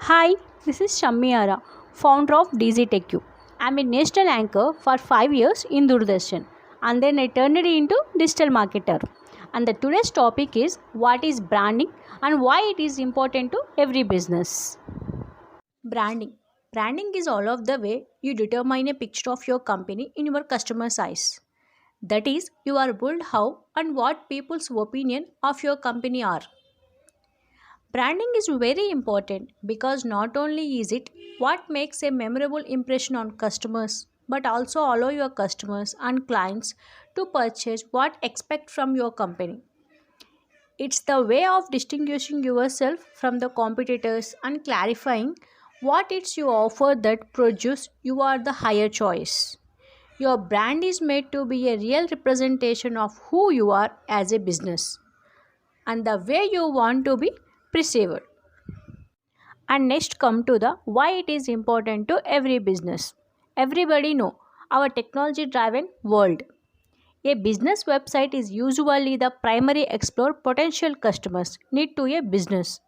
Hi, this is Shammiara, founder of DZTechU. I'm a national anchor for 5 years in Doordarshan and then I turned it into digital marketer. And the today's topic is what is branding and why it is important to every business. Branding. Branding is all of the way you determine a picture of your company in your customer's eyes. That is, you are build how and what people's opinion of your company are. Branding is very important because not only is it what makes a memorable impression on customers, but also allow your customers and clients to purchase what expect from your company. It's the way of distinguishing yourself from the competitors and clarifying what it's you offer that produce you are the higher choice. Your brand is made to be a real representation of who you are as a business and the way you want to be perceived. And next come to the why it is important to every business. Everybody know our technology driven world. A business website is usually the primary explore potential customers need to a business.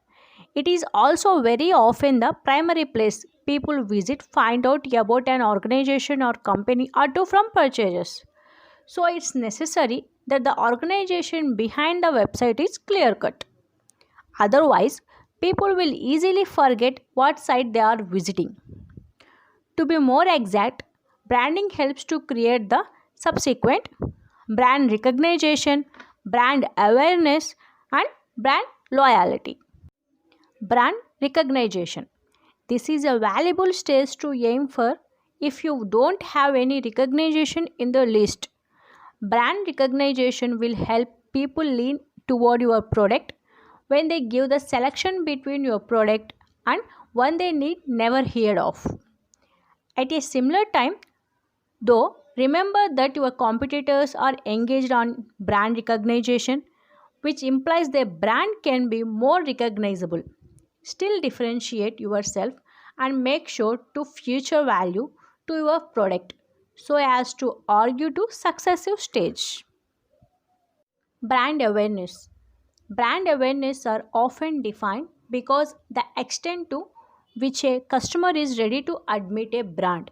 It is also very often the primary place people visit find out about an organization or company or do from purchases. So it's necessary that the organization behind the website is clear cut. Otherwise, people will easily forget what site they are visiting. To be more exact, branding helps to create the subsequent brand recognition, brand awareness, and brand loyalty. Brand recognition. This is a valuable stage to aim for if you don't have any recognition in the list. Brand recognition will help people lean toward your product when they give the selection between your product and one they need never heard of. At a similar time, though, remember that your competitors are engaged on brand recognition, which implies their brand can be more recognizable. Still differentiate yourself and make sure to future value to your product so as to argue to successive stage. Brand awareness. Brand awareness are often defined because the extent to which a customer is ready to admit a brand.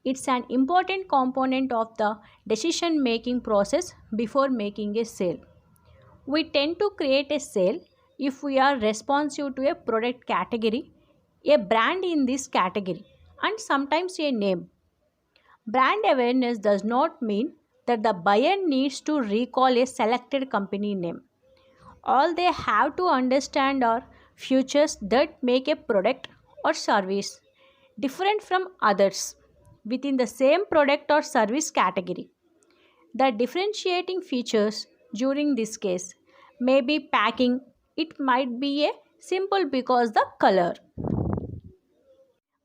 It's an important component of the decision making process before making a sale. We tend to create a sale if we are responsive to a product category, a brand in this category, and sometimes a name. Brand awareness does not mean that the buyer needs to recall a selected company name. All they have to understand are features that make a product or service different from others within the same product or service category. The differentiating features during this case may be packing, it might be a simple because the color.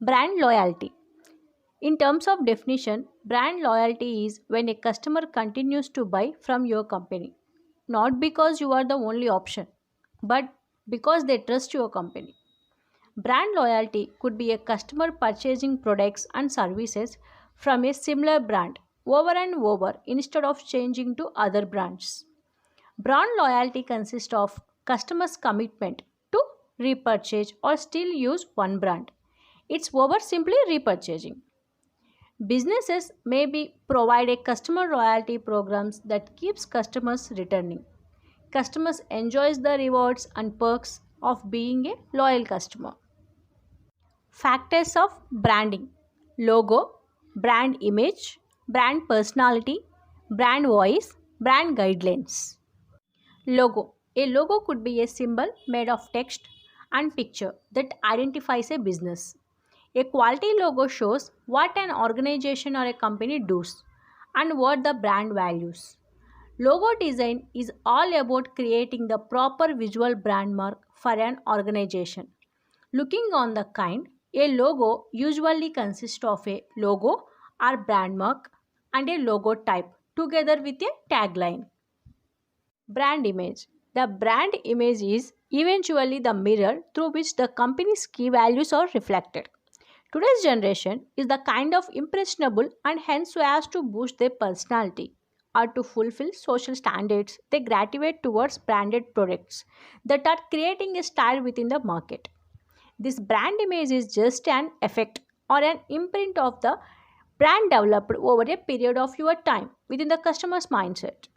Brand loyalty. In terms of definition, brand loyalty is when a customer continues to buy from your company, not because you are the only option, but because they trust your company. Brand loyalty could be a customer purchasing products and services from a similar brand over and over instead of changing to other brands. Brand loyalty consists of customers' commitment to repurchase or still use one brand. It's over simply repurchasing. Businesses may be provide a customer loyalty programs that keeps customers returning. Customers enjoys the rewards and perks of being a loyal customer. Factors of branding: logo, brand image, brand personality, brand voice, brand guidelines. Logo. A logo could be a symbol made of text and picture that identifies a business. A quality logo shows what an organization or a company does and what the brand values. Logo design is all about creating the proper visual brand mark for an organization. Looking on the kind, a logo usually consists of a logo or brand mark and a logo type together with a tagline. Brand image. The brand image is eventually the mirror through which the company's key values are reflected. Today's generation is the kind of impressionable and hence so as to boost their personality or to fulfill social standards, they gravitate towards branded products that are creating a style within the market. This brand image is just an effect or an imprint of the brand developed over a period of your time within the customer's mindset.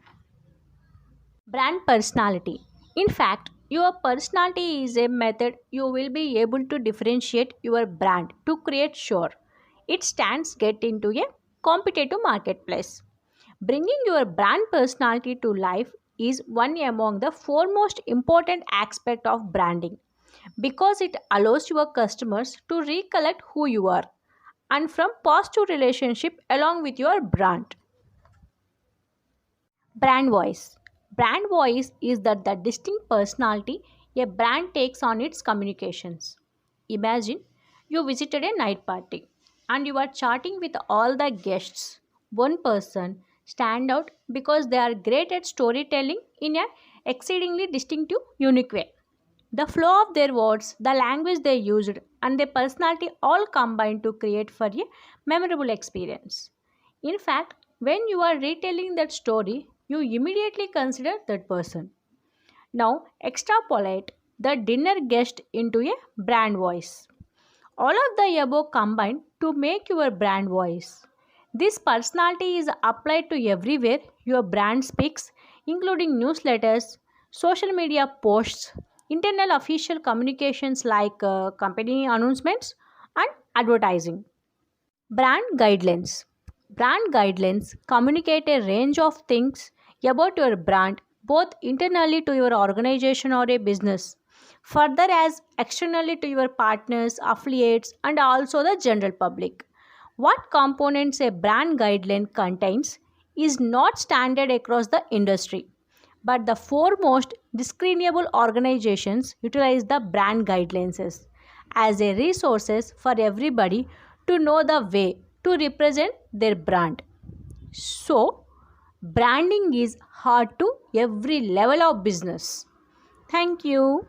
Brand personality. In fact, your personality is a method you will be able to differentiate your brand to create sure it stands get into a competitive marketplace. Bringing your brand personality to life is one among the foremost important aspect of branding because it allows your customers to recollect who you are and from positive relationship along with your brand. Brand voice. Brand voice is that the distinct personality a brand takes on its communications. Imagine you visited a night party and you are chatting with all the guests. One person stand out because they are great at storytelling in an exceedingly distinctive, unique way. The flow of their words, the language they used, and their personality all combine to create for a memorable experience. In fact, when you are retelling that story, you immediately consider that person. Now, extrapolate the dinner guest into a brand voice. All of the above combine to make your brand voice. This personality is applied to everywhere your brand speaks, including newsletters, social media posts, internal official communications like company announcements, and advertising. Brand guidelines. Brand guidelines communicate a range of things about your brand, both internally to your organization or a business, further as externally to your partners, affiliates, and also the general public. What components a brand guideline contains is not standard across the industry, but the foremost discernible organizations utilize the brand guidelines as a resources for everybody to know the way to represent their brand. So, branding is hard to every level of business. Thank you.